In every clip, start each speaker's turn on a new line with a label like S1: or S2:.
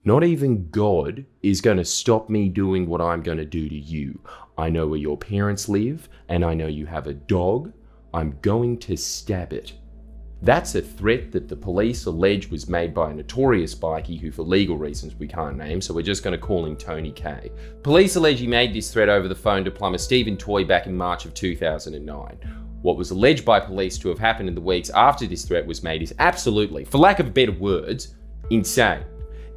S1: Not even God is going to stop me doing what I'm going to do to you. I know where your parents live, and I know you have a dog. I'm going to stab it. That's a threat that the police allege was made by a notorious bikie who, for legal reasons we can't name, so we're just going to call him Tony K. Police allege he made this threat over the phone to plumber Stephen Toy back in March of 2009. What was alleged by police to have happened in the weeks after this threat was made is absolutely, for lack of better words, insane.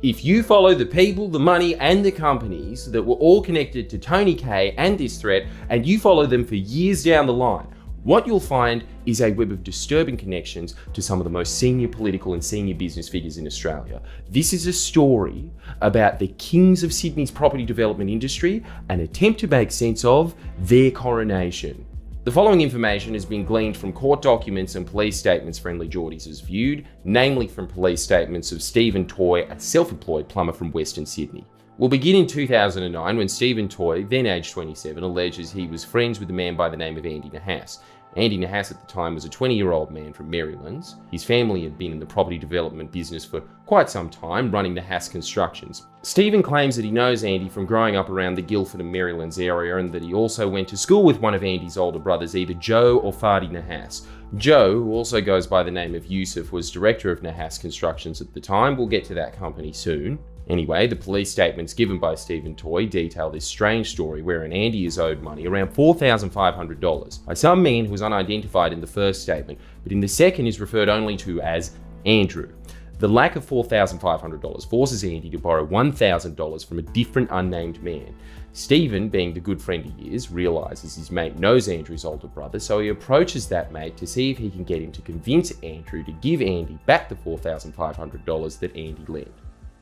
S1: If you follow the people, the money, and the companies that were all connected to Tony K and this threat, and you follow them for years down the line, what you'll find is a web of disturbing connections to some of the most senior political and senior business figures in Australia. This is a story about the kings of Sydney's property development industry, an attempt to make sense of their coronation. The following information has been gleaned from court documents and police statements Friendly Geordies has viewed, namely from police statements of Stephen Toy, a self-employed plumber from Western Sydney. We'll begin in 2009 when Stephen Toy, then aged 27, alleges he was friends with a man by the name of Andy Nahas. Andy Nahas at the time was a 20-year-old man from Marylands. His family had been in the property development business for quite some time, running Nahas Constructions. Stephen claims that he knows Andy from growing up around the Guildford and Marylands area, and that he also went to school with one of Andy's older brothers, either Joe or Fadi Nahas. Joe, who also goes by the name of Yusuf, was director of Nahas Constructions at the time. We'll get to that company soon. Anyway, the police statements given by Stephen Toy detail this strange story wherein Andy is owed money, around $4,500, by some man who was unidentified in the first statement, but in the second is referred only to as Andrew. The lack of $4,500 forces Andy to borrow $1,000 from a different unnamed man. Stephen, being the good friend he is, realises his mate knows Andrew's older brother, so he approaches that mate to see if he can get him to convince Andrew to give Andy back the $4,500 that Andy lent.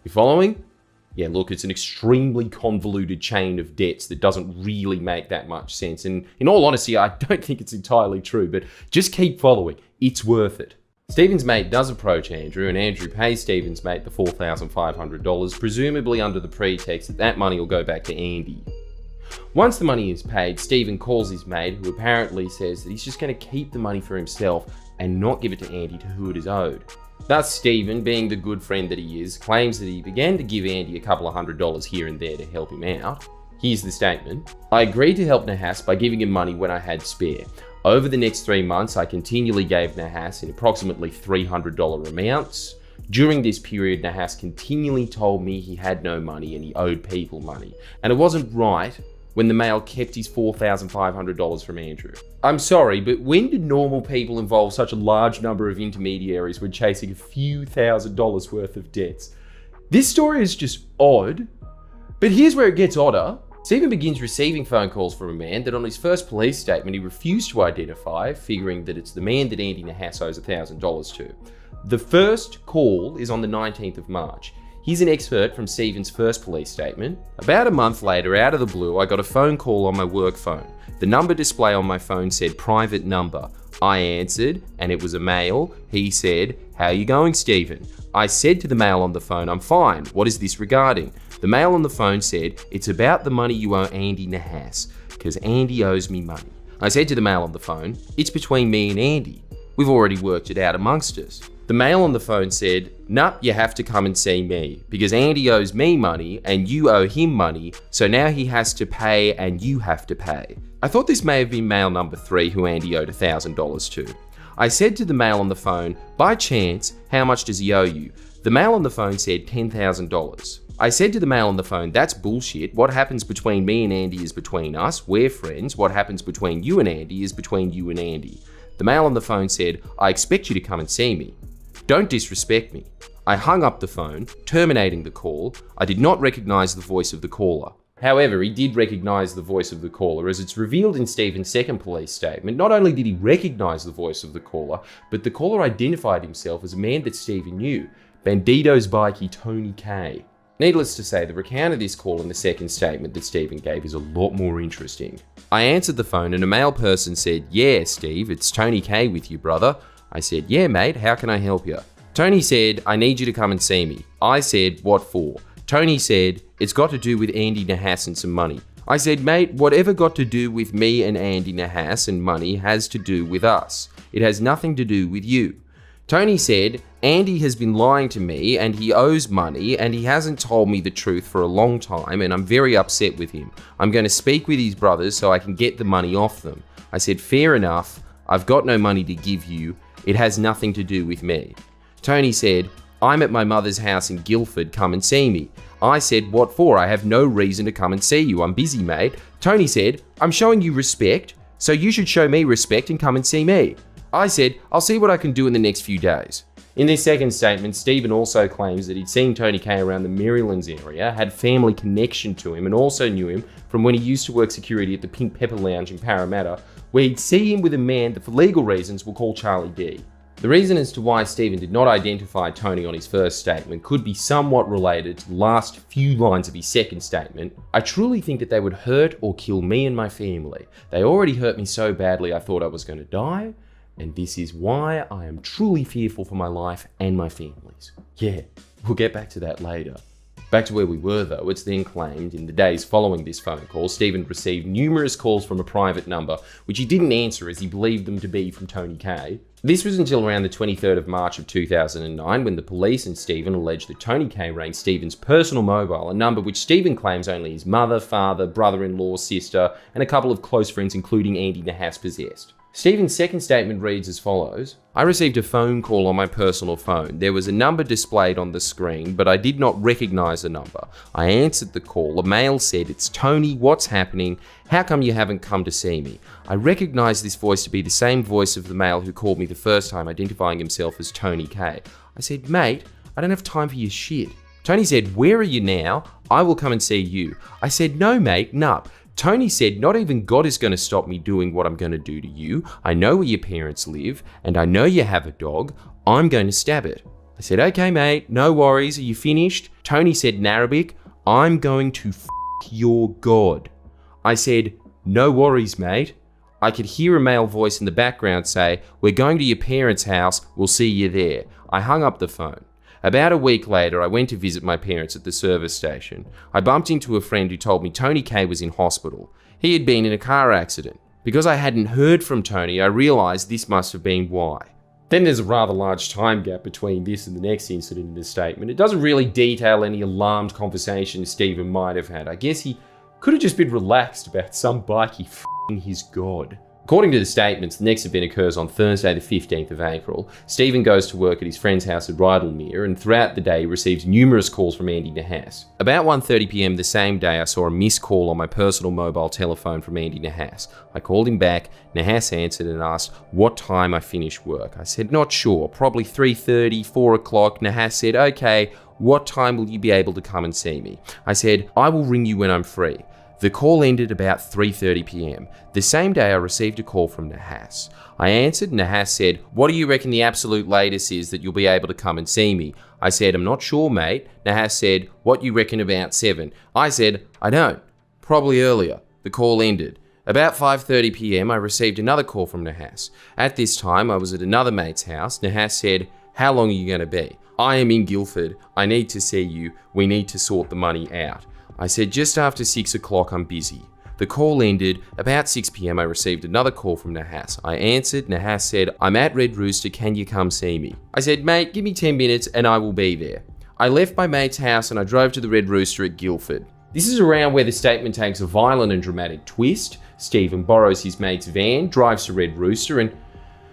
S1: You following? Yeah, look, it's an extremely convoluted chain of debts that doesn't really make that much sense. And in all honesty, I don't think it's entirely true, but just keep following. It's worth it. Stephen's mate does approach Andrew, and Andrew pays Stephen's mate the $4,500, presumably under the pretext that that money will go back to Andy. Once the money is paid, Stephen calls his mate, who apparently says that he's just going to keep the money for himself and not give it to Andy to who it is owed. Thus, Stephen, being the good friend that he is, claims that he began to give Andy a couple of $100s here and there to help him out. Here's the statement. I agreed to help Nahas by giving him money when I had spare. Over the next 3 months, I continually gave Nahas in approximately $300 amounts. During this period, Nahas continually told me he had no money and he owed people money. And it wasn't right when the male kept his $4,500 from Andrew. I'm sorry, but when did normal people involve such a large number of intermediaries when chasing a few $1,000s worth of debts? This story is just odd, but here's where it gets odder. Stephen begins receiving phone calls from a man that on his first police statement he refused to identify, figuring that it's the man that Andy Nahas owes $1,000 to. The first call is on the 19th of March. Here's an excerpt from Stephen's first police statement. About a month later, out of the blue, I got a phone call on my work phone. The number display on my phone said private number. I answered, and it was a male. He said, "How you going, Stephen?" I said to the male on the phone, "I'm fine. What is this regarding?" The male on the phone said, "It's about the money you owe Andy Nahas, because Andy owes me money." I said to the male on the phone, "It's between me and Andy. We've already worked it out amongst us." The male on the phone said, "Nah, you have to come and see me, because Andy owes me money and you owe him money, so now he has to pay and you have to pay." I thought this may have been male number 3 who Andy owed $1,000 to. I said to the male on the phone, "By chance, how much does he owe you?" The male on the phone said $10,000. I said to the male on the phone, "That's bullshit. What happens between me and Andy is between us. We're friends. What happens between you and Andy is between you and Andy." The male on the phone said, "I expect you to come and see me. Don't disrespect me." I hung up the phone, terminating the call. I did not recognize the voice of the caller. However, he did recognize the voice of the caller, as it's revealed in Stephen's second police statement. Not only did he recognize the voice of the caller, but the caller identified himself as a man that Stephen knew, Bandito's bikie Tony K. Needless to say, the recount of this call in the second statement that Stephen gave is a lot more interesting. I answered the phone and a male person said, "Yeah, Steve, it's Tony K with you, brother." I said, "Yeah, mate, how can I help you?" Tony said, "I need you to come and see me." I said, "What for?" Tony said, "It's got to do with Andy Nahas and some money." I said, "Mate, whatever got to do with me and Andy Nahas and money has to do with us. It has nothing to do with you." Tony said, Andy has been lying to me and he owes money and he hasn't told me the truth for a long time and I'm very upset with him. I'm going to speak with his brothers so I can get the money off them. I said, fair enough. I've got no money to give you. It has nothing to do with me. Tony said, I'm at my mother's house in Guildford. Come and see me. I said, what for? I have no reason to come and see you. I'm busy, mate. Tony said, I'm showing you respect, so you should show me respect and come and see me. I said, I'll see what I can do in the next few days. In this second statement, Stephen also claims that he'd seen Tony K around the Marylands area, had family connection to him, and also knew him from when he used to work security at the Pink Pepper Lounge in Parramatta, where he'd see him with a man that for legal reasons we'll call Charlie D. The reason as to why Stephen did not identify Tony on his first statement could be somewhat related to the last few lines of his second statement. I truly think that they would hurt or kill me and my family. They already hurt me so badly I thought I was going to die. And this is why I am truly fearful for my life and my family's. Yeah, we'll get back to that later. Back to where we were though, it's then claimed in the days following this phone call, Stephen received numerous calls from a private number, which he didn't answer as he believed them to be from Tony K. This was until around the 23rd of March of 2009 when the police and Stephen alleged that Tony K rang Stephen's personal mobile, a number which Stephen claims only his mother, father, brother-in-law, sister, and a couple of close friends including Andy Nahas possessed. Stephen's second statement reads as follows. I received a phone call on my personal phone. There was a number displayed on the screen, but I did not recognize the number. I answered the call. A male said, it's Tony, what's happening? How come you haven't come to see me? I recognized this voice to be the same voice of the male who called me the first time, identifying himself as Tony K. I said, mate, I don't have time for your shit. Tony said, where are you now? I will come and see you. I said, no mate, nup. Tony said, not even God is going to stop me doing what I'm going to do to you. I know where your parents live, and I know you have a dog. I'm going to stab it. I said, okay, mate, no worries. Are you finished? Tony said in Arabic, I'm going to f*** your God. I said, no worries, mate. I could hear a male voice in the background say, we're going to your parents' house. We'll see you there. I hung up the phone. About a week later, I went to visit my parents at the service station. I bumped into a friend who told me Tony K was in hospital. He had been in a car accident. Because I hadn't heard from Tony, I realised this must have been why. Then there's a rather large time gap between this and the next incident in the statement. It doesn't really detail any alarmed conversations Stephen might have had. I guess he could have just been relaxed about some bikey f***ing his God. According to the statements, the next event occurs on Thursday the 15th of April. Stephen goes to work at his friend's house at Rydalmere, and throughout the day he receives numerous calls from Andy Nahas. About 1:30 PM the same day, I saw a missed call on my personal mobile telephone from Andy Nahas. I called him back. Nahas answered and asked what time I finished work. I said, not sure, probably 3:30, 4 o'clock. Nahas said, okay, what time will you be able to come and see me? I said, I will ring you when I'm free. The call ended about 3:30 PM. The same day I received a call from Nahas. I answered. Nahas said, what do you reckon the absolute latest is that you'll be able to come and see me? I said, I'm not sure, mate. Nahas said, what you reckon about 7? I said, I don't. Probably earlier. The call ended. About 5:30 PM I received another call from Nahas. At this time I was at another mate's house. Nahas said, how long are you going to be? I am in Guildford. I need to see you. We need to sort the money out. I said, just after 6 o'clock, I'm busy. The call ended. About 6 PM, I received another call from Nahas. I answered. Nahas said, I'm at Red Rooster. Can you come see me? I said, mate, give me 10 minutes and I will be there. I left my mate's house and I drove to the Red Rooster at Guildford. This is around where the statement takes a violent and dramatic twist. Stephen borrows his mate's van, drives to Red Rooster, and,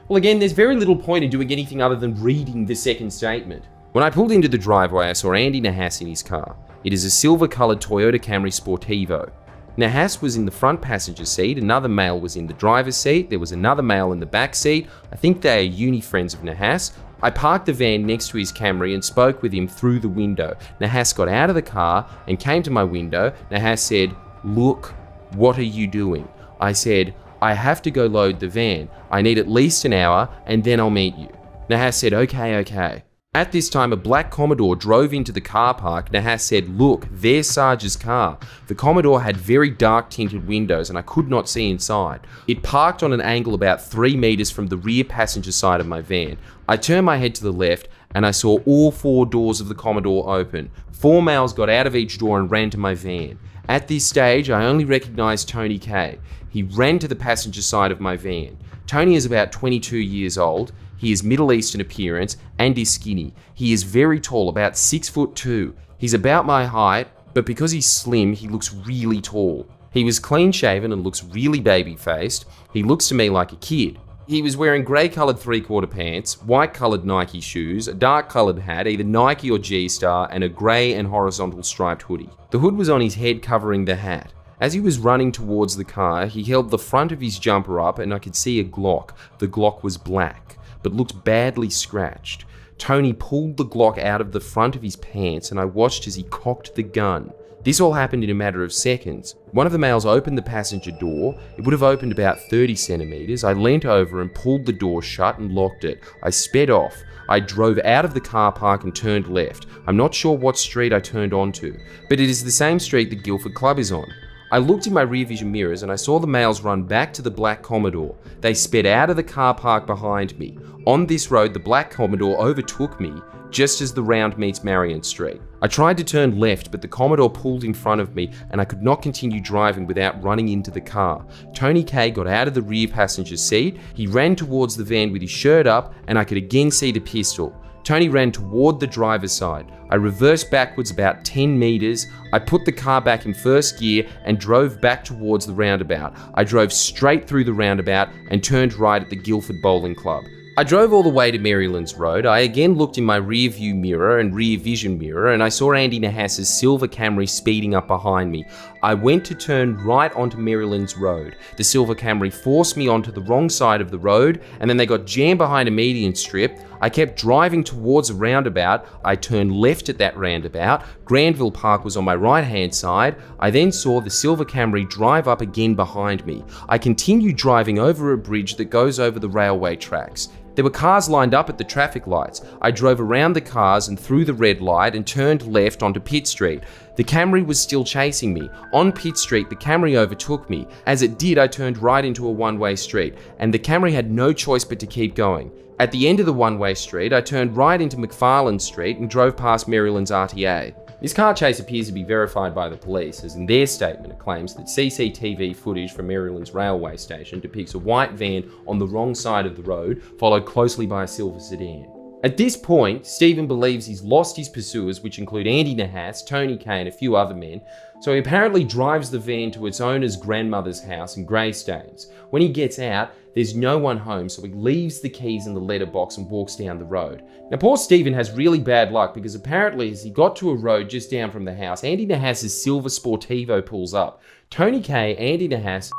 S1: well, again, there's very little point in doing anything other than reading the second statement. When I pulled into the driveway, I saw Andy Nahas in his car. It is a silver-coloured Toyota Camry Sportivo. Nahas was in the front passenger seat, another male was in the driver's seat, there was another male in the back seat. I think they are uni friends of Nahas. I parked the van next to his Camry and spoke with him through the window. Nahas got out of the car and came to my window. Nahas said, look, what are you doing? I said, I have to go load the van. I need at least an hour and then I'll meet you. Nahas said, okay. At this time, a black Commodore drove into the car park. Nahas said, look, there's Sarge's car. The Commodore had very dark tinted windows and I could not see inside. It parked on an angle about 3 meters from the rear passenger side of my van. I turned my head to the left. and I saw all 4 doors of the Commodore open. 4 males got out of each door and ran to my van. At this stage, I only recognized Tony K. He ran to the passenger side of my van. Tony is about 22 years old. He is Middle Eastern appearance and is skinny. He is very tall, about 6'2". He's about my height, but because he's slim, he looks really tall. He was clean shaven and looks really baby-faced. He looks to me like a kid. He was wearing grey-coloured 3/4 pants, white-coloured Nike shoes, a dark-coloured hat, either Nike or G-Star, and a grey and horizontal striped hoodie. The hood was on his head covering the hat. As he was running towards the car, he held the front of his jumper up and I could see a Glock. The Glock was black, but looked badly scratched. Tony pulled the Glock out of the front of his pants and I watched as he cocked the gun. This all happened in a matter of seconds. One of the males opened the passenger door. It would have opened about 30 centimeters. I leant over and pulled the door shut and locked it. I sped off. I drove out of the car park and turned left. I'm not sure what street I turned onto, but it is the same street the Guildford Club is on. I looked in my rear vision mirrors and I saw the males run back to the black Commodore. They sped out of the car park behind me. On this road, the black Commodore overtook me just as the round meets Marion Street. I tried to turn left, but the Commodore pulled in front of me and I could not continue driving without running into the car. Tony K got out of the rear passenger seat. He ran towards the van with his shirt up and I could again see the pistol. Tony ran toward the driver's side. I reversed backwards about 10 meters. I put the car back in first gear and drove back towards the roundabout. I drove straight through the roundabout and turned right at the Guildford Bowling Club. I drove all the way to Marylands Road. I again looked in my rear view mirror and rear vision mirror and I saw Andy Nahas's silver Camry speeding up behind me. I went to turn right onto Marylands Road. The silver Camry forced me onto the wrong side of the road and then they got jammed behind a median strip. I kept driving towards a roundabout. I turned left at that roundabout. Granville Park was on my right hand side. I then saw the silver Camry drive up again behind me. I continued driving over a bridge that goes over the railway tracks. There were cars lined up at the traffic lights. I drove around the cars and through the red light and turned left onto Pitt Street. The Camry was still chasing me. On Pitt Street, the Camry overtook me. As it did, I turned right into a one-way street, and the Camry had no choice but to keep going. At the end of the one-way street, I turned right into McFarlane Street and drove past Maryland's RTA. This car chase appears to be verified by the police, as in their statement it claims that CCTV footage from Maryland's railway station depicts a white van on the wrong side of the road, followed closely by a silver sedan. At this point, Stephen believes he's lost his pursuers, which include Andy Nahas, Tony K and a few other men, so he apparently drives the van to its owner's grandmother's house in Greystanes. When he gets out, there's no one home, so he leaves the keys in the letterbox and walks down the road. Now, poor Stephen has really bad luck because apparently as he got to a road just down from the house, Andy Nahas's silver Sportivo pulls up. Tony K, Andy Nahas,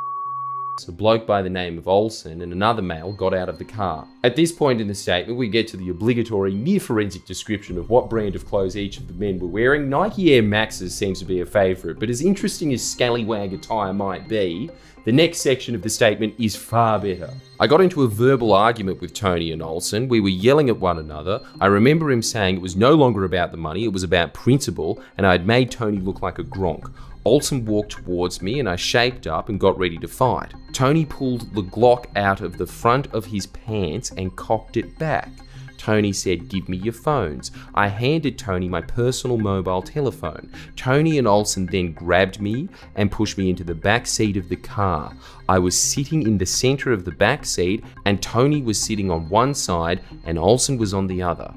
S1: a bloke by the name of Olsen and another male got out of the car. At this point in the statement, we get to the obligatory near-forensic description of what brand of clothes each of the men were wearing. Nike Air Maxes seems to be a favourite, but as interesting as scallywag attire might be, the next section of the statement is far better. I got into a verbal argument with Tony and Olsen. We were yelling at one another. I remember him saying it was no longer about the money, it was about principle, and I had made Tony look like a gronk. Olsen walked towards me and I shaped up and got ready to fight. Tony pulled the Glock out of the front of his pants and cocked it back. Tony said, "Give me your phones." I handed Tony my personal mobile telephone. Tony and Olsen then grabbed me and pushed me into the back seat of the car. I was sitting in the center of the back seat and Tony was sitting on one side and Olsen was on the other.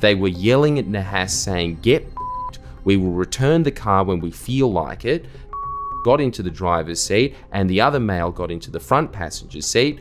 S1: They were yelling at Nahas saying, "Get f***ed. We will return the car when we feel like it." Got into the driver's seat and the other male got into the front passenger seat,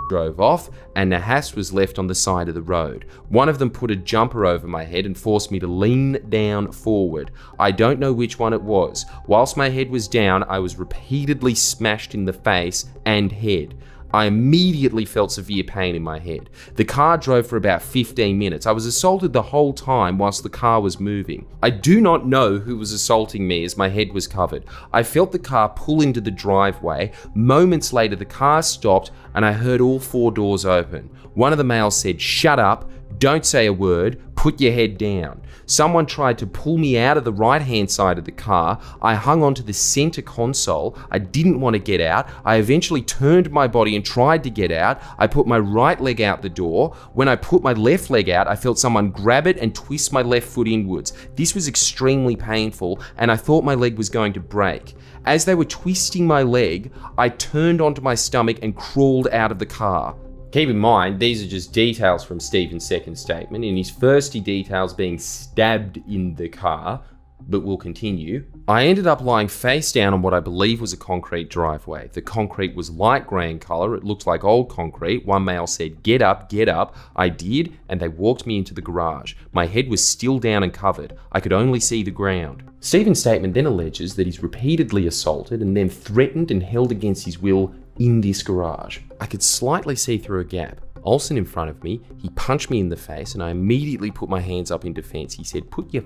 S1: drove off, and Nahas was left on the side of the road. One of them put a jumper over my head and forced me to lean down forward. I don't know which one it was. Whilst my head was down, I was repeatedly smashed in the face and head. I immediately felt severe pain in my head. The car drove for about 15 minutes. I was assaulted the whole time whilst the car was moving. I do not know who was assaulting me as my head was covered. I felt the car pull into the driveway. Moments later, the car stopped and I heard all 4 doors open. One of the males said, "Shut up, don't say a word, put your head down. Someone tried to pull me out of the right-hand side of the car. I hung onto the center console. I didn't want to get out. I eventually turned my body and tried to get out. I put my right leg out the door. When I put my left leg out, I felt someone grab it and twist my left foot inwards. This was extremely painful, and I thought my leg was going to break. As they were twisting my leg, I turned onto my stomach and crawled out of the car. Keep in mind, these are just details from Stephen's second statement. In his first, he details being stabbed in the car, but we'll continue. I ended up lying face down on what I believe was a concrete driveway. The concrete was light grey in colour. It looked like old concrete. One male said, "Get up, get up." I did, and they walked me into the garage. My head was still down and covered. I could only see the ground. Stephen's statement then alleges that he's repeatedly assaulted and then threatened and held against his will in this garage. I could slightly see through a gap. Olsen in front of me, he punched me in the face, and I immediately put my hands up in defense. He said, "Put your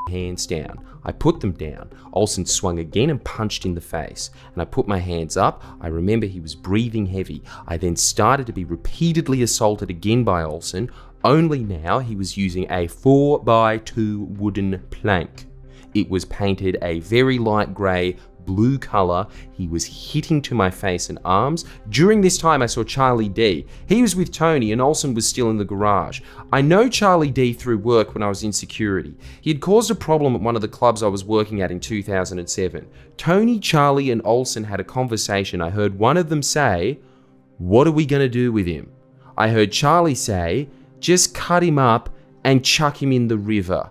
S1: hands down." I put them down. Olsen swung again and punched in the face, and I put my hands up. I remember he was breathing heavy. I then started to be repeatedly assaulted again by Olsen, only now he was using a 4x2 wooden plank. It was painted a very light grey, blue colour. He was hitting to my face and arms. During this time I saw Charlie D. He was with Tony and Olsen was still in the garage. I know Charlie D through work when I was in security. He had caused a problem at one of the clubs I was working at in 2007. Tony, Charlie and Olsen had a conversation. I heard one of them say, "What are we going to do with him?" I heard Charlie say, "Just cut him up and chuck him in the river."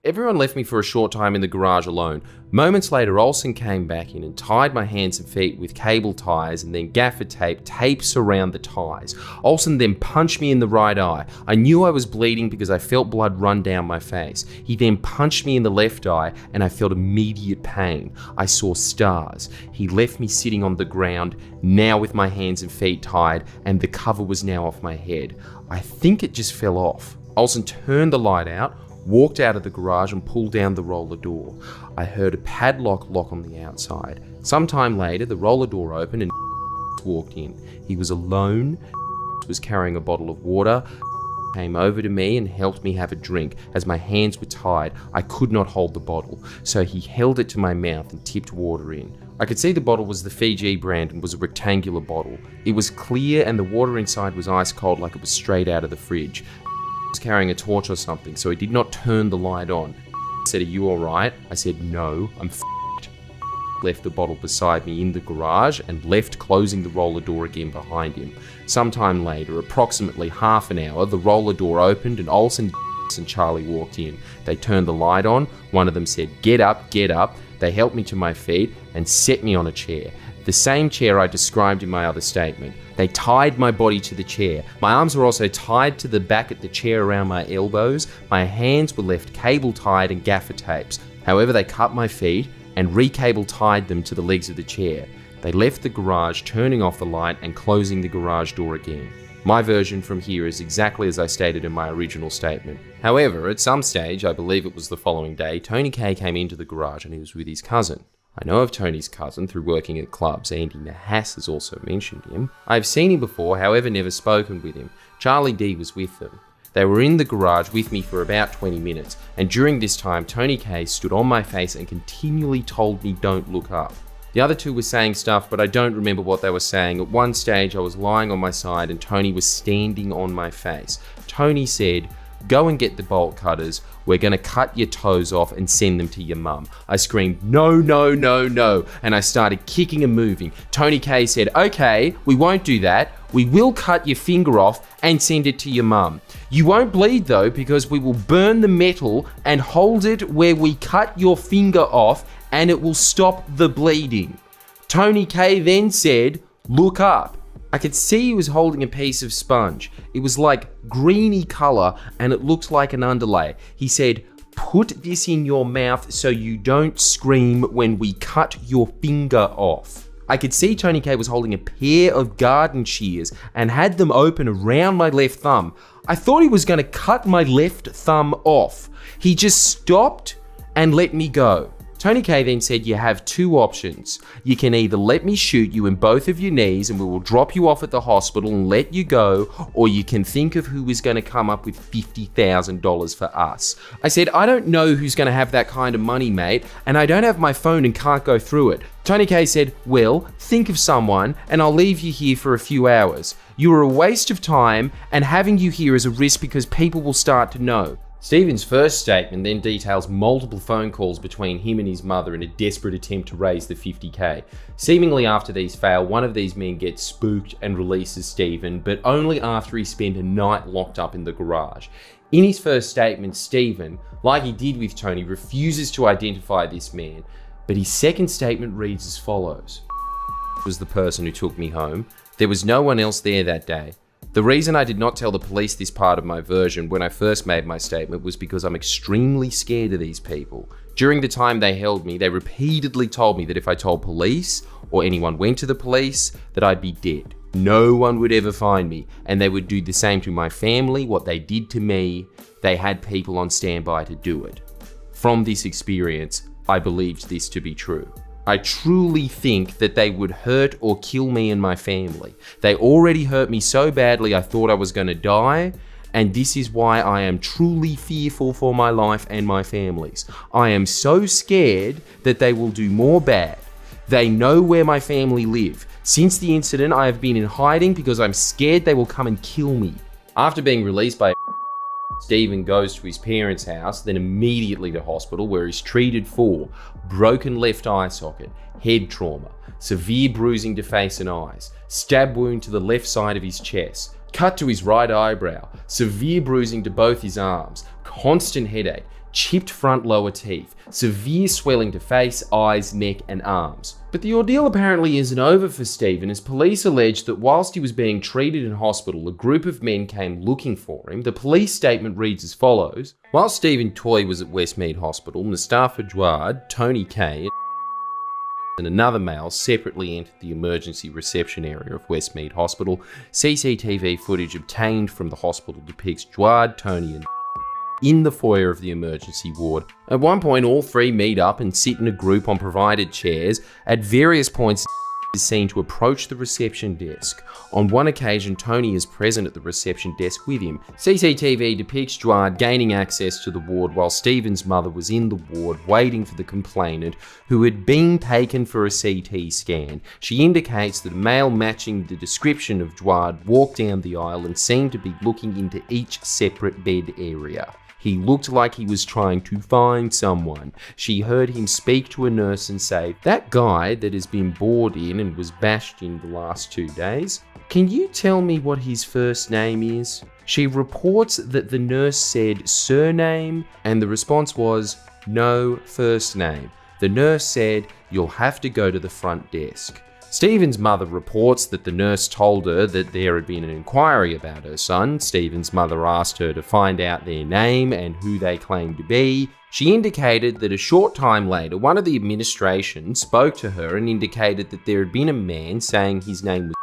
S1: Everyone left me for a short time in the garage alone. Moments later, Olsen came back in and tied my hands and feet with cable ties and then gaffer tapes around the ties. Olsen then punched me in the right eye. I knew I was bleeding because I felt blood run down my face. He then punched me in the left eye and I felt immediate pain. I saw stars. He left me sitting on the ground, now with my hands and feet tied, and the cover was now off my head. I think it just fell off. Olsen turned the light out, walked out of the garage and pulled down the roller door. I heard a padlock lock on the outside. Sometime later, the roller door opened and walked in. He was alone, was carrying a bottle of water, came over to me and helped me have a drink. As my hands were tied, I could not hold the bottle, so he held it to my mouth and tipped water in. I could see the bottle was the Fiji brand and was a rectangular bottle. It was clear and the water inside was ice cold like it was straight out of the fridge. Was carrying a torch or something, so he did not turn the light on. He said, "Are you alright?" I said, "No, I'm f***ed." Left the bottle beside me in the garage and left, closing the roller door again behind him. Sometime later, approximately half an hour, the roller door opened and Olsen and Charlie walked in. They turned the light on. One of them said, "Get up, get up." They helped me to my feet and set me on a chair. The same chair I described in my other statement. They tied my body to the chair. My arms were also tied to the back of the chair around my elbows. My hands were left cable tied and gaffer tapes. However, they cut my feet and re-cable tied them to the legs of the chair. They left the garage, turning off the light and closing the garage door again. My version from here is exactly as I stated in my original statement. However, at some stage, I believe it was the following day, Tony K came into the garage and he was with his cousin. I know of Tony's cousin through working at clubs. Andy Nahas has also mentioned him. I've seen him before, however never spoken with him. Charlie D was with them. They were in the garage with me for about 20 minutes, and during this time Tony K stood on my face and continually told me don't look up. The other two were saying stuff, but I don't remember what they were saying. At one stage I was lying on my side and Tony was standing on my face. Tony said, "Go and get the bolt cutters. We're going to cut your toes off and send them to your mum." I screamed, "No, no, no, no." And I started kicking and moving. Tony K said, "Okay, we won't do that. We will cut your finger off and send it to your mum. You won't bleed though, because we will burn the metal and hold it where we cut your finger off and it will stop the bleeding." Tony K then said, "Look up." I could see he was holding a piece of sponge. It was like greeny colour and it looked like an underlay. He said, "Put this in your mouth so you don't scream when we cut your finger off." I could see Tony K was holding a pair of garden shears and had them open around my left thumb. I thought he was going to cut my left thumb off. He just stopped and let me go. Tony K then said you have two options. You can either let me shoot you in both of your knees and we will drop you off at the hospital and let you go, or you can think of who is going to come up with $50,000 for us. I said, I don't know who's going to have that kind of money, mate, and I don't have my phone and can't go through it. Tony K said, well, think of someone and I'll leave you here for a few hours. You are a waste of time and having you here is a risk because people will start to know. Stephen's first statement then details multiple phone calls between him and his mother in a desperate attempt to raise the $50K. Seemingly after these fail, one of these men gets spooked and releases Stephen, but only after he spent a night locked up in the garage. In his first statement, Stephen, like he did with Tony, refuses to identify this man, but his second statement reads as follows. Was the person who took me home. There was no one else there that day. The reason I did not tell the police this part of my version when I first made my statement was because I'm extremely scared of these people. During the time they held me, they repeatedly told me that if I told police or anyone went to the police, that I'd be dead. No one would ever find me, and they would do the same to my family. What they did to me, they had people on standby to do it. From this experience, I believed this to be true. I truly think that they would hurt or kill me and my family. They already hurt me so badly I thought I was going to die, and this is why I am truly fearful for my life and my family's. I am so scared that they will do more bad. They know where my family live. Since the incident, I have been in hiding because I'm scared they will come and kill me. After being released by Stephen goes to his parents' house, then immediately to hospital where he's treated for broken left eye socket, head trauma, severe bruising to face and eyes, stab wound to the left side of his chest, cut to his right eyebrow, severe bruising to both his arms, constant headache, chipped front lower teeth, severe swelling to face, eyes, neck and arms. But the ordeal apparently isn't over for Stephen, as police alleged that whilst he was being treated in hospital, a group of men came looking for him. The police statement reads as follows. While Stephen Toy was at Westmead Hospital, Mustafa Jawad, Tony K and another male separately entered the emergency reception area of Westmead Hospital. CCTV footage obtained from the hospital depicts Jawad, Tony and in the foyer of the emergency ward. At one point, all three meet up and sit in a group on provided chairs. At various points, is seen to approach the reception desk. On one occasion, Tony is present at the reception desk with him. CCTV depicts Jawad gaining access to the ward while Stephen's mother was in the ward waiting for the complainant, who had been taken for a CT scan. She indicates that a male matching the description of Jawad walked down the aisle and seemed to be looking into each separate bed area. He looked like he was trying to find someone. She heard him speak to a nurse and say, "That guy that has been bored in and was bashed in the last 2 days, can you tell me what his first name is?" She reports that the nurse said surname and the response was no first name. The nurse said, "You'll have to go to the front desk." Stephen's mother reports that the nurse told her that there had been an inquiry about her son. Stephen's mother asked her to find out their name and who they claimed to be. She indicated that a short time later, one of the administration spoke to her and indicated that there had been a man saying his name was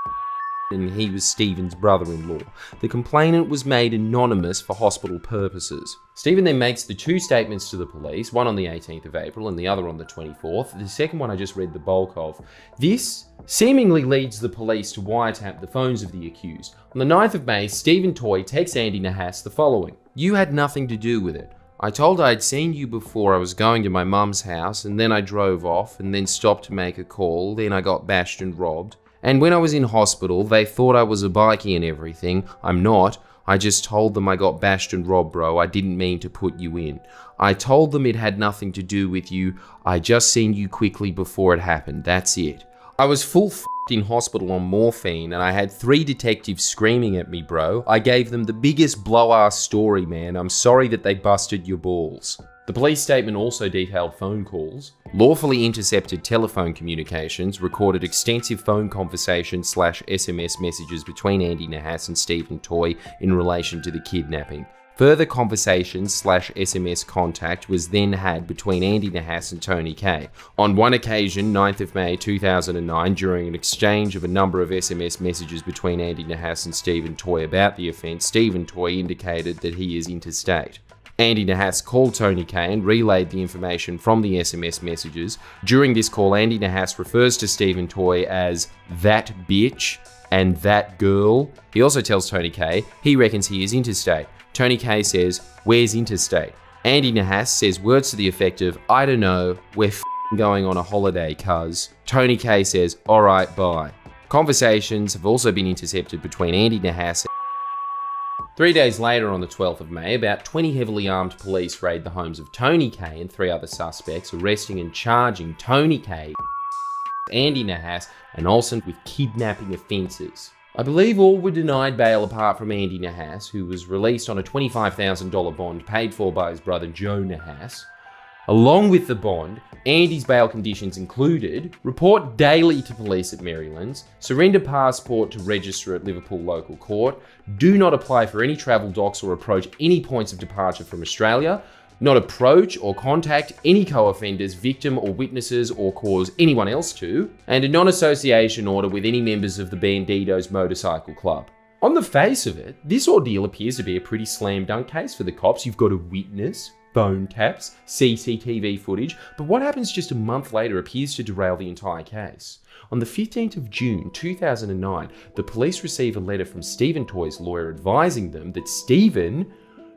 S1: and he was Stephen's brother-in-law. The complainant was made anonymous for hospital purposes. Stephen then makes the two statements to the police, one on the 18th of April and the other on the 24th. The second one I just read the bulk of. This seemingly leads the police to wiretap the phones of the accused. On the 9th of May, Stephen Toy texts Andy Nahas the following. "You had nothing to do with it. I told her I'd seen you before I was going to my mum's house, and then I drove off and then stopped to make a call. Then I got bashed and robbed. And when I was in hospital, they thought I was a bikie and everything. I'm not. I just told them I got bashed and robbed, bro. I didn't mean to put you in. I told them it had nothing to do with you. I just seen you quickly before it happened. That's it. I was full f***ed in hospital on morphine and I had 3 detectives screaming at me, bro. I gave them the biggest blow-ass story, man. I'm sorry that they busted your balls." The police statement also detailed phone calls, lawfully intercepted telephone communications, recorded extensive phone conversations / SMS messages between Andy Nahas and Stephen Toy in relation to the kidnapping. Further conversations / SMS contact was then had between Andy Nahas and Tony K. On one occasion, 9th of May 2009, during an exchange of a number of SMS messages between Andy Nahas and Stephen Toy about the offence, Stephen Toy indicated that he is interstate. Andy Nahas called Tony Kay and relayed the information from the SMS messages. During this call, Andy Nahas refers to Stephen Toy as that bitch and that girl. He also tells Tony Kay he reckons he is interstate. Tony Kay says, "Where's interstate?" Andy Nahas says words to the effect of, "I don't know, we're going on a holiday, cuz." Tony Kay says, "Alright, bye." Conversations have also been intercepted between Andy Nahas. 3 days later, on the 12th of May, about 20 heavily armed police raid the homes of Tony Kay and 3 other suspects, arresting and charging Tony Kay, Andy Nahas, and Olsen with kidnapping offences. I believe all were denied bail apart from Andy Nahas, who was released on a $25,000 bond paid for by his brother Joe Nahas. Along with the bond, Andy's bail conditions included report daily to police at Marylands, surrender passport to register at Liverpool local court, do not apply for any travel docs or approach any points of departure from Australia, not approach or contact any co-offenders, victim or witnesses or cause anyone else to, and a non-association order with any members of the Bandidos Motorcycle Club. On the face of it, this ordeal appears to be a pretty slam dunk case for the cops. You've got a witness, phone taps, CCTV footage, but what happens just a month later appears to derail the entire case. On the 15th of June 2009, the police receive a letter from Stephen Toy's lawyer advising them that Stephen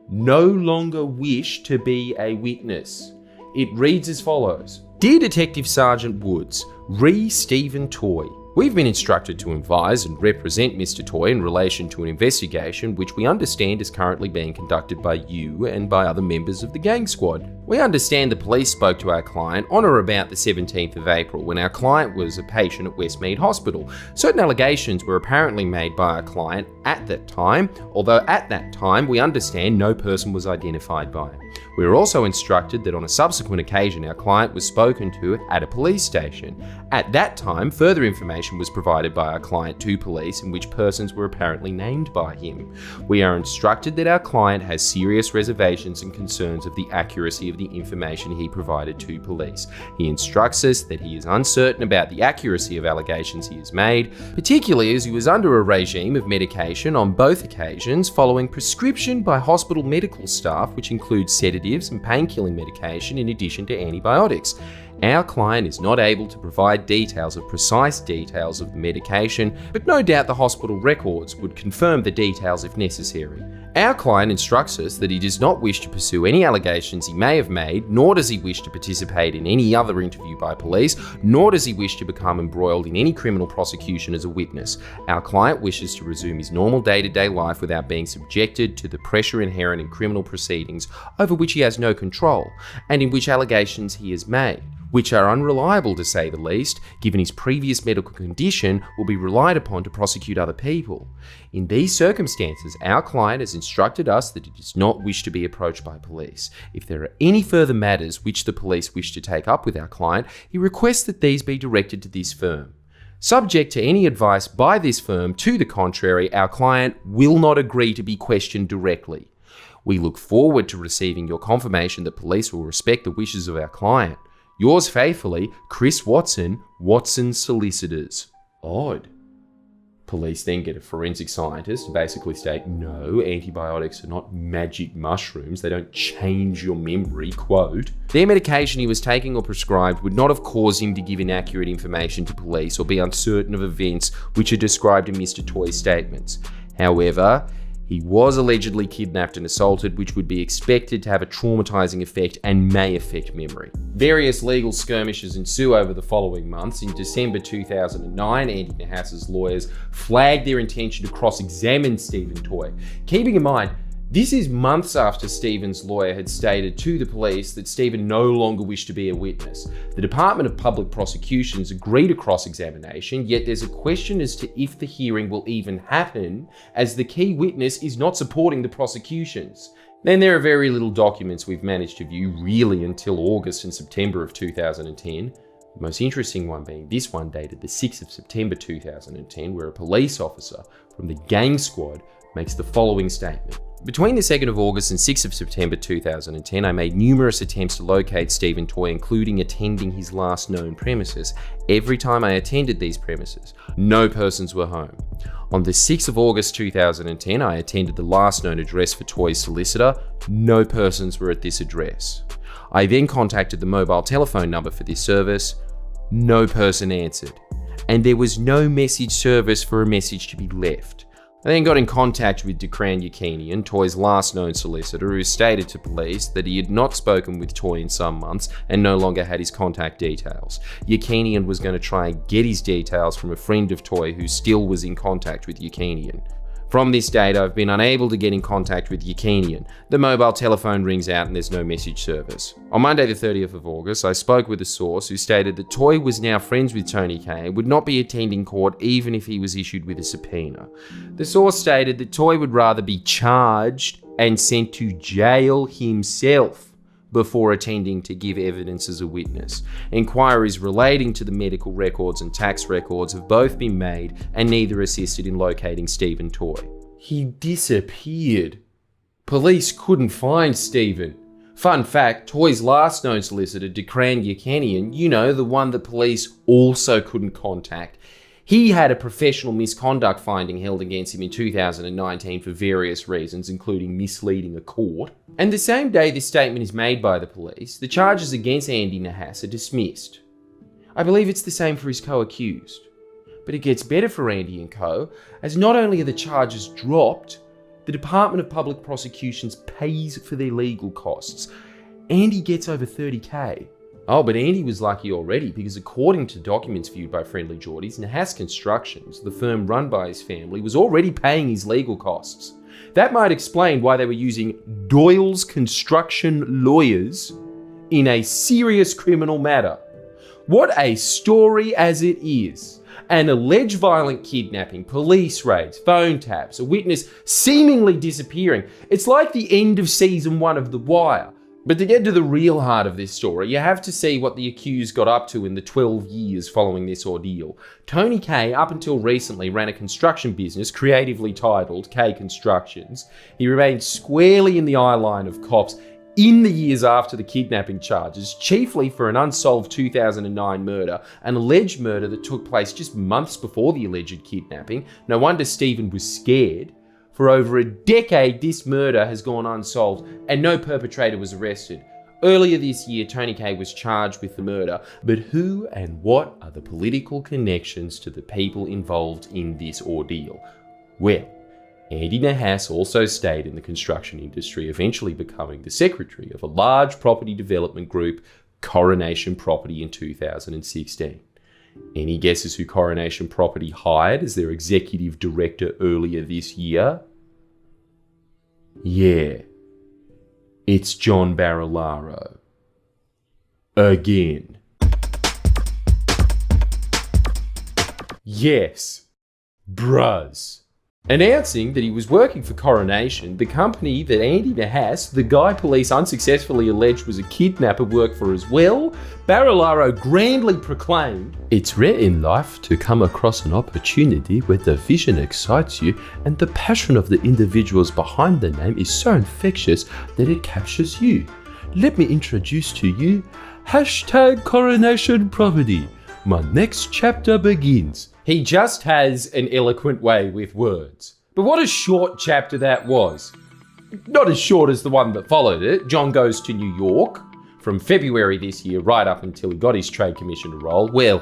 S1: no longer wished to be a witness. It reads as follows: "Dear Detective Sergeant Woods, re Stephen Toy. We've been instructed to advise and represent Mr. Toy in relation to an investigation which we understand is currently being conducted by you and by other members of the gang squad. We understand the police spoke to our client on or about the 17th of April when our client was a patient at Westmead Hospital. Certain allegations were apparently made by our client at that time, although at that time we understand no person was identified by it. We were also instructed that on a subsequent occasion our client was spoken to at a police station. At that time, further information was provided by our client to police in which persons were apparently named by him. We are instructed that our client has serious reservations and concerns of the accuracy of the information he provided to police. He instructs us that he is uncertain about the accuracy of allegations he has made, particularly as he was under a regime of medication on both occasions following prescription by hospital medical staff, which includes sedatives and painkilling medication in addition to antibiotics. Our client is not able to provide precise details of the medication, but no doubt the hospital records would confirm the details if necessary. Our client instructs us that he does not wish to pursue any allegations he may have made, nor does he wish to participate in any other interview by police, nor does he wish to become embroiled in any criminal prosecution as a witness. Our client wishes to resume his normal day-to-day life without being subjected to the pressure inherent in criminal proceedings over which he has no control, and in which allegations he has made, which are unreliable to say the least, given his previous medical condition, will be relied upon to prosecute other people. In these circumstances, our client has instructed us that he does not wish to be approached by police. If there are any further matters which the police wish to take up with our client, he requests that these be directed to this firm. Subject to any advice by this firm to the contrary, our client will not agree to be questioned directly. We look forward to receiving your confirmation that police will respect the wishes of our client. Yours faithfully, Chris Watson, Watson Solicitors." Odd. Police then get a forensic scientist to basically state, no, antibiotics are not magic mushrooms, they don't change your memory, quote. Their medication he was taking or prescribed would not have caused him to give inaccurate information to police or be uncertain of events which are described in Mr. Toy's statements. However, he was allegedly kidnapped and assaulted, which would be expected to have a traumatizing effect and may affect memory. Various legal skirmishes ensue over the following months. In December 2009, Andy Nahas's lawyers flagged their intention to cross-examine Stephen Toy. Keeping in mind, this is months after Stephen's lawyer had stated to the police that Stephen no longer wished to be a witness. The Department of Public Prosecutions agreed to cross-examination, yet there's a question as to if the hearing will even happen, as the key witness is not supporting the prosecutions. Then there are very little documents we've managed to view really until August and September of 2010. The most interesting one being this one dated the 6th of September 2010, where a police officer from the gang squad makes the following statement. Between the 2nd of August and 6th of September 2010, I made numerous attempts to locate Stephen Toy, including attending his last known premises. Every time I attended these premises, no persons were home. On the 6th of August 2010, I attended the last known address for Toy's solicitor. No persons were at this address. I then contacted the mobile telephone number for this service. No person answered. And there was no message service for a message to be left. I then got in contact with Dukran Yakinian, Toy's last known solicitor, who stated to police that he had not spoken with Toy in some months and no longer had his contact details. Yakinian was going to try and get his details from a friend of Toy who still was in contact with Yakinian. From this date, I've been unable to get in contact with Yakinian. The mobile telephone rings out and there's no message service. On Monday the 30th of August, I spoke with a source who stated that Toy was now friends with Tony K and would not be attending court even if he was issued with a subpoena. The source stated that Toy would rather be charged and sent to jail himself before attending to give evidence as a witness. Inquiries relating to the medical records and tax records have both been made and neither assisted in locating Stephen Toy. He disappeared. Police couldn't find Stephen. Fun fact, Toy's last known solicitor, Dukran Yakinian, the one that police also couldn't contact, he had a professional misconduct finding held against him in 2019 for various reasons, including misleading a court. And the same day this statement is made by the police, the charges against Andy Nahas are dismissed. I believe it's the same for his co-accused. But it gets better for Andy and co, as not only are the charges dropped, the Department of Public Prosecutions pays for their legal costs. Andy gets over $30,000. Oh, but Andy was lucky already because according to documents viewed by Friendly Geordies, Nahas Constructions, the firm run by his family, was already paying his legal costs. That might explain why they were using Doyle's construction lawyers in a serious criminal matter. What a story as it is. An alleged violent kidnapping, police raids, phone taps, a witness seemingly disappearing. It's like the end of season 1 of The Wire. But to get to the real heart of this story, you have to see what the accused got up to in the 12 years following this ordeal. Tony K, up until recently, ran a construction business creatively titled K Constructions. He remained squarely in the eye line of cops in the years after the kidnapping charges, chiefly for an unsolved 2009 murder, an alleged murder that took place just months before the alleged kidnapping. No wonder Stephen was scared. For over a decade, this murder has gone unsolved and no perpetrator was arrested. Earlier this year, Tony K was charged with the murder, but who and what are the political connections to the people involved in this ordeal? Well, Andy Nahas also stayed in the construction industry, eventually becoming the secretary of a large property development group, Coronation Property, in 2016. Any guesses who Coronation Property hired as their executive director earlier this year? Yeah, it's John Barilaro. Again. Yes, bruz. Announcing that he was working for Coronation, the company that Andy Nahas, the guy police unsuccessfully alleged was a kidnapper, worked for as well, Barilaro grandly proclaimed, "It's rare in life to come across an opportunity where the vision excites you and the passion of the individuals behind the name is so infectious that it captures you. Let me introduce to you #Coronation Property. My next chapter begins." He just has an eloquent way with words. But what a short chapter that was. Not as short as the one that followed it. John goes to New York from February this year right up until he got his trade commissioner role. Well,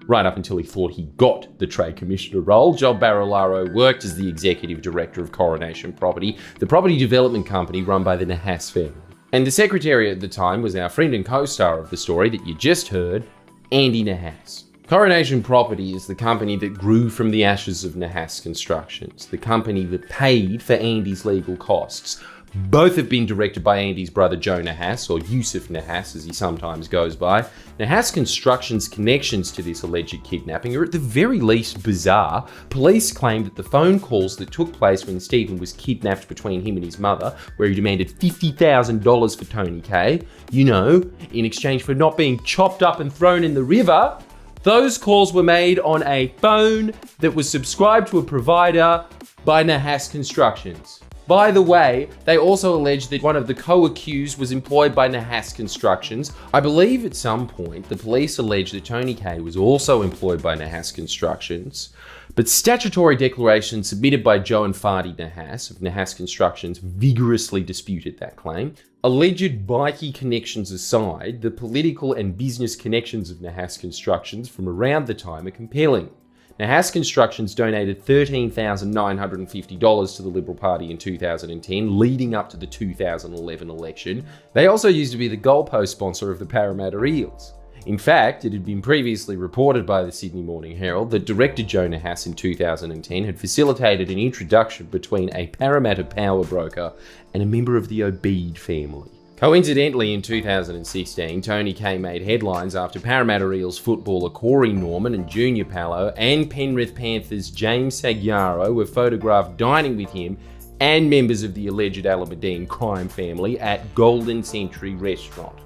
S1: right up until he thought he got the trade commissioner role. John Barilaro worked as the executive director of Coronation Property, the property development company run by the Nahas family. And the secretary at the time was our friend and co-star of the story that you just heard, Andy Nahas. Coronation Property is the company that grew from the ashes of Nahas Constructions, the company that paid for Andy's legal costs. Both have been directed by Andy's brother Joe Nahas, or Yusuf Nahas as he sometimes goes by. Nahas Constructions' connections to this alleged kidnapping are at the very least bizarre. Police claim that the phone calls that took place when Stephen was kidnapped between him and his mother, where he demanded $50,000 for Tony K, in exchange for not being chopped up and thrown in the river, those calls were made on a phone that was subscribed to a provider by Nahas Constructions. By the way, they also alleged that one of the co-accused was employed by Nahas Constructions. I believe at some point the police alleged that Tony Kay was also employed by Nahas Constructions, but statutory declarations submitted by Joe and Fadi Nahas of Nahas Constructions vigorously disputed that claim. Alleged bikie connections aside, the political and business connections of Nahas Constructions from around the time are compelling. Nahas Constructions donated $13,950 to the Liberal Party in 2010, leading up to the 2011 election. They also used to be the goalpost sponsor of the Parramatta Eels. In fact, it had been previously reported by the Sydney Morning Herald that director Joe Nahas in 2010 had facilitated an introduction between a Parramatta power broker and a member of the Obeid family. Coincidentally, in 2016, Tony Kay made headlines after Parramatta Eels footballer Corey Norman and Junior Palo and Penrith Panthers James Sagiaro were photographed dining with him and members of the alleged Alameddine crime family at Golden Century Restaurant.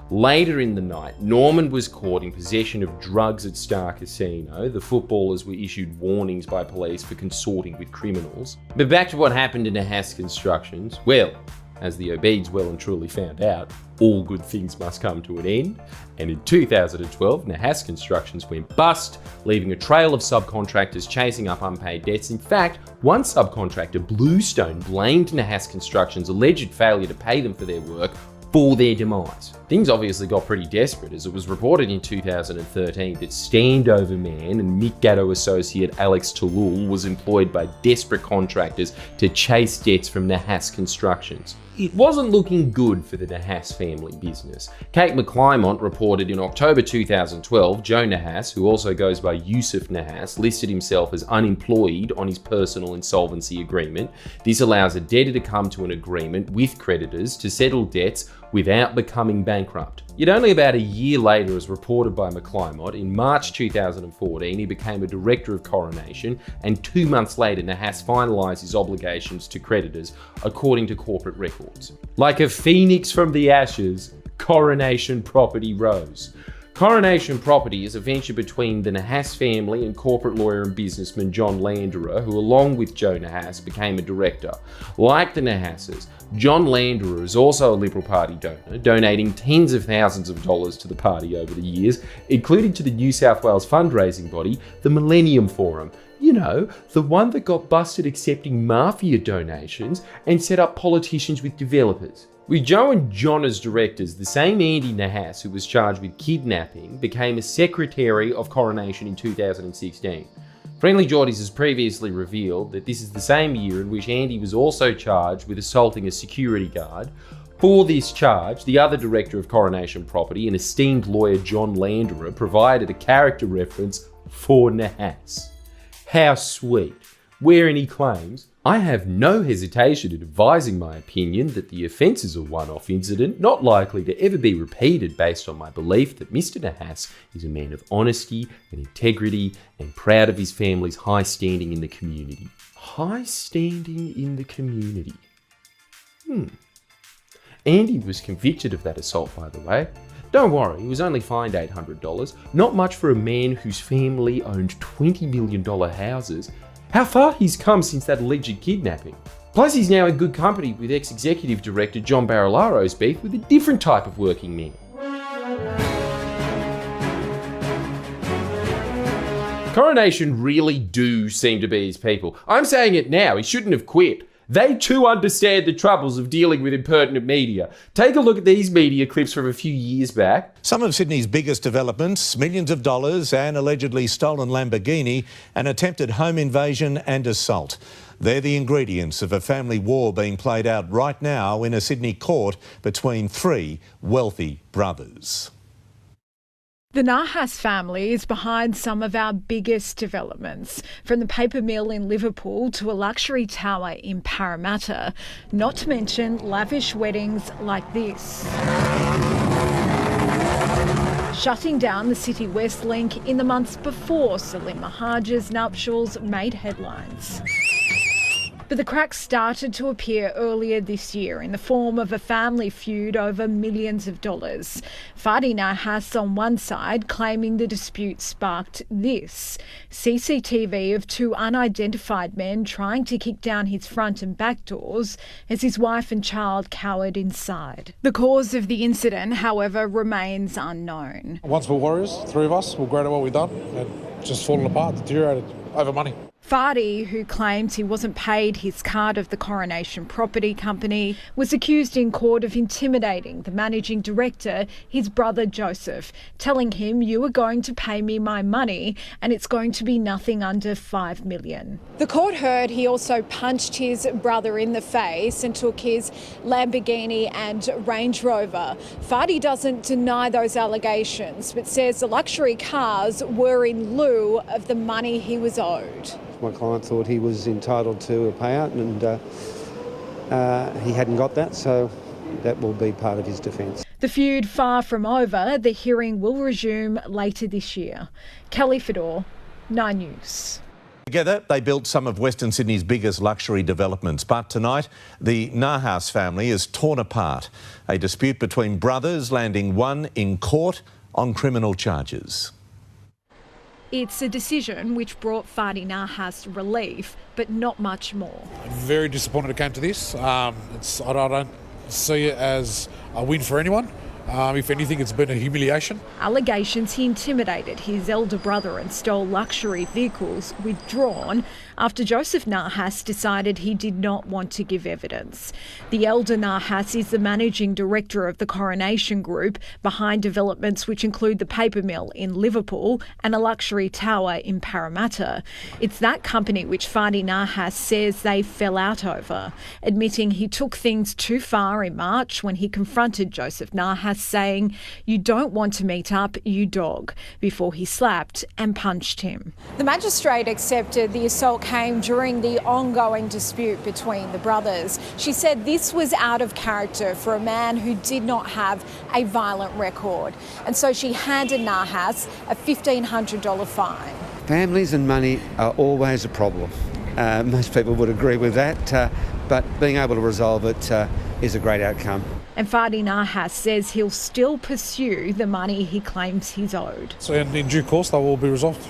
S1: Later in the night, Norman was caught in possession of drugs at Star Casino. The footballers were issued warnings by police for consorting with criminals. But back to what happened in Nahas Constructions. Well, as the Obeids well and truly found out, all good things must come to an end. And in 2012, Nahas Constructions went bust, leaving a trail of subcontractors chasing up unpaid debts. In fact, one subcontractor, Bluestone, blamed Nahas Constructions' alleged failure to pay them for their work for their demise. Things obviously got pretty desperate, as it was reported in 2013 that Standover Man and Mick Gatto associate Alex Talul was employed by desperate contractors to chase debts from Nahas Constructions. It wasn't looking good for the Nahas family business. Kate McClymont reported in October 2012, Joe Nahas, who also goes by Yusuf Nahas, listed himself as unemployed on his personal insolvency agreement. This allows a debtor to come to an agreement with creditors to settle debts without becoming bankrupt. Yet only about a year later, as reported by McClymont, in March 2014, he became a director of Coronation, and 2 months later, Nahas finalised his obligations to creditors, according to corporate records. Like a phoenix from the ashes, Coronation Property rose. Coronation Property is a venture between the Nahas family and corporate lawyer and businessman John Landerer, who along with Joe Nahas became a director. Like the Nahases, John Landerer is also a Liberal Party donor, donating tens of thousands of dollars to the party over the years, including to the New South Wales fundraising body, the Millennium Forum. You know, the one that got busted accepting mafia donations and set up politicians with developers. With Joe and John as directors, the same Andy Nahas, who was charged with kidnapping, became a secretary of Coronation in 2016. Friendly Geordies has previously revealed that this is the same year in which Andy was also charged with assaulting a security guard. For this charge, the other director of Coronation Property and esteemed lawyer John Landerer provided a character reference for Nahas. How sweet. Wherein he claims, "I have no hesitation in advising my opinion that the offence is a one-off incident, not likely to ever be repeated based on my belief that Mr. Nahas is a man of honesty and integrity and proud of his family's high standing in the community." High standing in the community. Andy was convicted of that assault, by the way. Don't worry, he was only fined $800. Not much for a man whose family owned $20 million houses. How far he's come since that alleged kidnapping. Plus, he's now in good company with ex-executive director John Barilaro's beef with a different type of working man. Coronation really do seem to be his people. I'm saying it now, he shouldn't have quit. They too understand the troubles of dealing with impertinent media. Take a look at these media clips from a few years back.
S2: Some of Sydney's biggest developments, millions of dollars, an allegedly stolen Lamborghini, an attempted home invasion and assault. They're the ingredients of a family war being played out right now in a Sydney court between three wealthy brothers.
S3: The Nahas family is behind some of our biggest developments, from the paper mill in Liverpool to a luxury tower in Parramatta, not to mention lavish weddings like this. Shutting down the City West link in the months before Salim Mahaja's nuptials made headlines. But the cracks started to appear earlier this year in the form of a family feud over millions of dollars. Fadi Nahas on one side claiming the dispute sparked this: CCTV of two unidentified men trying to kick down his front and back doors as his wife and child cowered inside. The cause of the incident, however, remains unknown.
S4: Once we're warriors, three of us, we're great at what we've done, and just fallen apart, deteriorated over money.
S3: Fadi, who claims he wasn't paid his cut of the Coronation Property Company, was accused in court of intimidating the managing director, his brother Joseph, telling him, "You are going to pay me my money and it's going to be nothing under $5 million. The court heard he also punched his brother in the face and took his Lamborghini and Range Rover. Fadi doesn't deny those allegations, but says the luxury cars were in lieu of the money he was owed.
S5: My client thought he was entitled to a payout, and he hadn't got that, so that will be part of his defence.
S3: The feud far from over. The hearing will resume later this year. Kelly Fedor, 9 News.
S2: Together, they built some of Western Sydney's biggest luxury developments. But tonight, the Nahas family is torn apart. A dispute between brothers landing one in court on criminal charges.
S3: It's a decision which brought Fadi Nahas relief, but not much more.
S4: I'm very disappointed it came to this. I don't see it as a win for anyone. If anything, it's been a humiliation.
S3: Allegations he intimidated his elder brother and stole luxury vehicles withdrawn after Joseph Nahas decided he did not want to give evidence. The elder Nahas is the managing director of the Coronation Group, behind developments which include the paper mill in Liverpool and a luxury tower in Parramatta. It's that company which Fadi Nahas says they fell out over, admitting he took things too far in March when he confronted Joseph Nahas, saying, "You don't want to meet up, you dog," before he slapped and punched him. The magistrate accepted the assault came during the ongoing dispute between the brothers. She said this was out of character for a man who did not have a violent record, and so she handed Nahas a $1,500 fine.
S5: Families and money are always a problem. Most people would agree with that, but being able to resolve it is a great outcome.
S3: And Fadi Nahas says he'll still pursue the money he claims he's owed.
S4: So in due course, they will be resolved.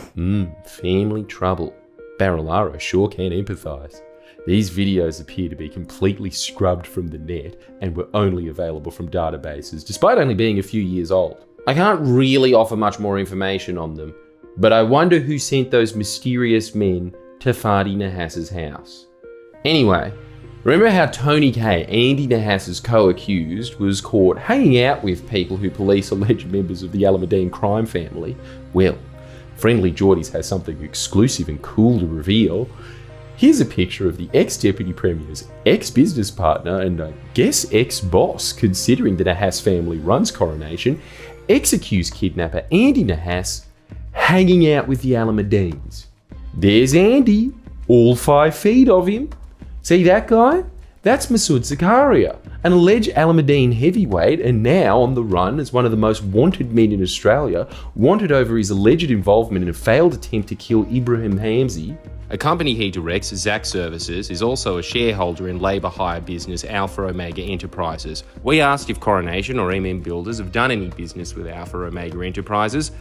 S1: Family trouble. Barilaro sure can empathise. These videos appear to be completely scrubbed from the net and were only available from databases, despite only being a few years old. I can't really offer much more information on them, but I wonder who sent those mysterious men to Fadi Nahas's house. Anyway, remember how Tony K, Andy Nahas's co-accused, was caught hanging out with people who police alleged members of the Alameddine crime family? Well, Friendly Geordies has something exclusive and cool to reveal. Here's a picture of the ex-Deputy Premier's ex-business partner and I guess ex-boss, considering the Nahas family runs Coronation, ex-accused kidnapper Andy Nahas hanging out with the Alameddines. There's Andy, all 5 feet of him. See that guy? That's Masood Zakaria, an alleged Alameddine heavyweight and now on the run as one of the most wanted men in Australia, wanted over his alleged involvement in a failed attempt to kill Ibrahim Hamzi. A company he directs, Zach Services, is also a shareholder in labour hire business Alpha Omega Enterprises. We asked if Coronation or MM Builders have done any business with Alpha Omega Enterprises.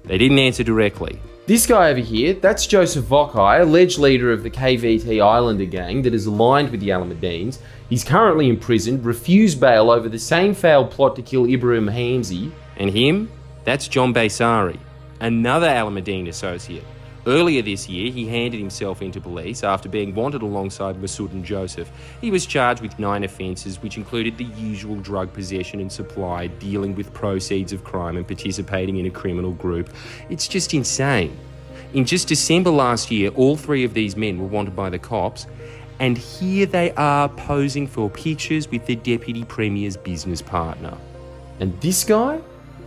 S1: They didn't answer directly. This guy over here, that's Joseph Vokai, alleged leader of the KVT Islander gang that is aligned with the Alameddines. He's currently imprisoned, refused bail over the same failed plot to kill Ibrahim Hamzi. And him? That's John Baysari, another Alameddine associate. Earlier this year, he handed himself into police after being wanted alongside Masood and Joseph. He was charged with 9 offences, which included the usual drug possession and supply, dealing with proceeds of crime and participating in a criminal group. It's just insane. In just December last year, all 3 of these men were wanted by the cops, and here they are posing for pictures with the Deputy Premier's business partner. And this guy?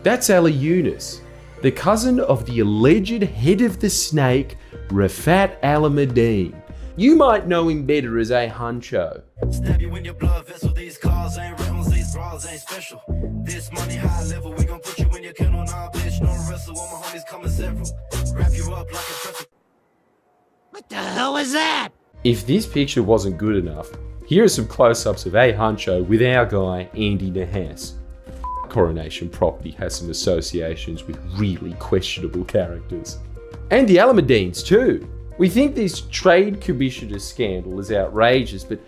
S1: That's Ali Yunus, the cousin of the alleged head of the snake, Rafat Alameddine. You might know him better as a huncho.
S6: Stab you in your blood vessel, these cars ain't rentals, these bras ain't special. This money high level, we gon' put you in your kennel, nah bitch, no wrestle, all my homies coming several. Wrap you up like a traffic.
S7: What the hell was that?
S1: If this picture wasn't good enough, here are some close-ups of A Huncho with our guy Andy Nahas. Coronation Property has some associations with really questionable characters. And the Alameddines too. We think this Trade Commissioner scandal is outrageous, but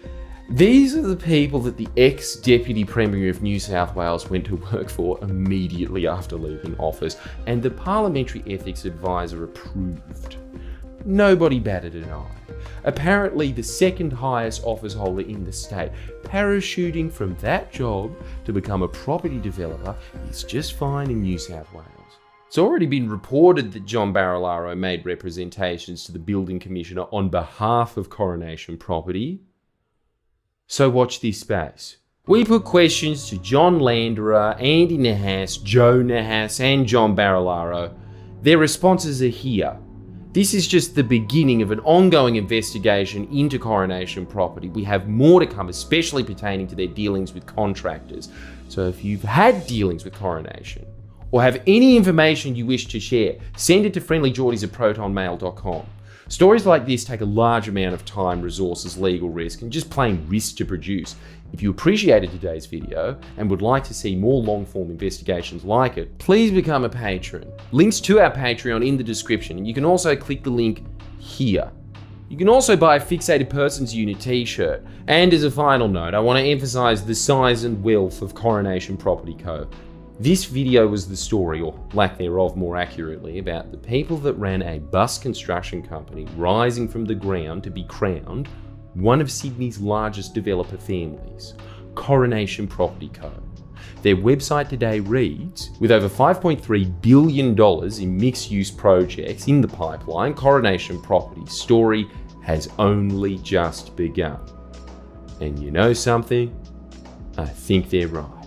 S1: these are the people that the ex-Deputy Premier of New South Wales went to work for immediately after leaving office, and the Parliamentary Ethics Advisor approved. Nobody batted an eye. Apparently the second highest office holder in the state, parachuting from that job to become a property developer is just fine in New South Wales. It's already been reported that John Barilaro made representations to the Building Commissioner on behalf of Coronation Property. So watch this space. We put questions to John Landerer, Andy Nahas, Joe Nahas and John Barilaro. Their responses are here. This is just the beginning of an ongoing investigation into Coronation Property. We have more to come, especially pertaining to their dealings with contractors. So if you've had dealings with Coronation, or have any information you wish to share, send it to friendlyjordies@protonmail.com. Stories like this take a large amount of time, resources, legal risk, and just plain risk to produce. If you appreciated today's video and would like to see more long-form investigations like it, please become a patron. Links to our Patreon in the description, and you can also click the link here. You can also buy a Fixated Persons Unit t-shirt. And as a final note, I want to emphasize the size and wealth of Coronation Property Co. This video was the story, or lack thereof more accurately, about the people that ran a bus construction company rising from the ground to be crowned one of Sydney's largest developer families, Coronation Property Co. Their website today reads, with over $5.3 billion in mixed-use projects in the pipeline, Coronation Property's story has only just begun. And you know something? I think they're right.